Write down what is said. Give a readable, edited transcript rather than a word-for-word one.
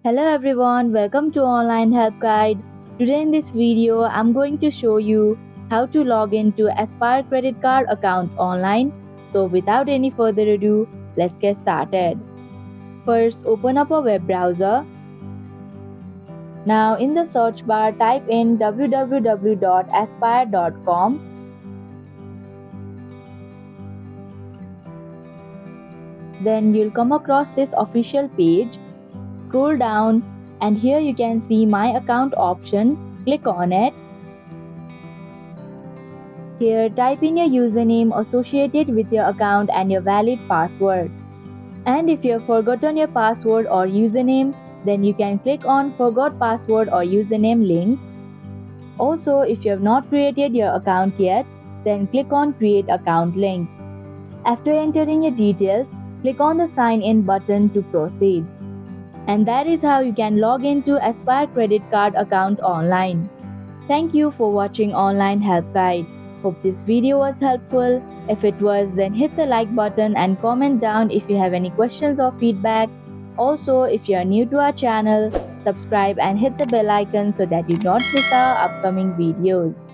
Hello everyone, welcome to Online Help Guide. Today in this video, I'm going to show you how to log into Aspire credit card account online. So without any further ado, let's get started. First, open up a web browser. Now in the search bar, type in www.aspire.com. Then you'll come across this official page. Scroll down and here you can see My Account option. Click on it. Here, type in your username associated with your account and your valid password. And if you have forgotten your password or username, then you can click on Forgot Password or Username link. Also, if you have not created your account yet, then click on Create Account link. After entering your details, click on the Sign In button to proceed. And that is how you can log into Aspire credit card account online. Thank you for watching Online Help Guide. Hope this video was helpful. If it was, then hit the like button and comment down if you have any questions or feedback. Also, if you are new to our channel, subscribe and hit the bell icon so that you don't miss our upcoming videos.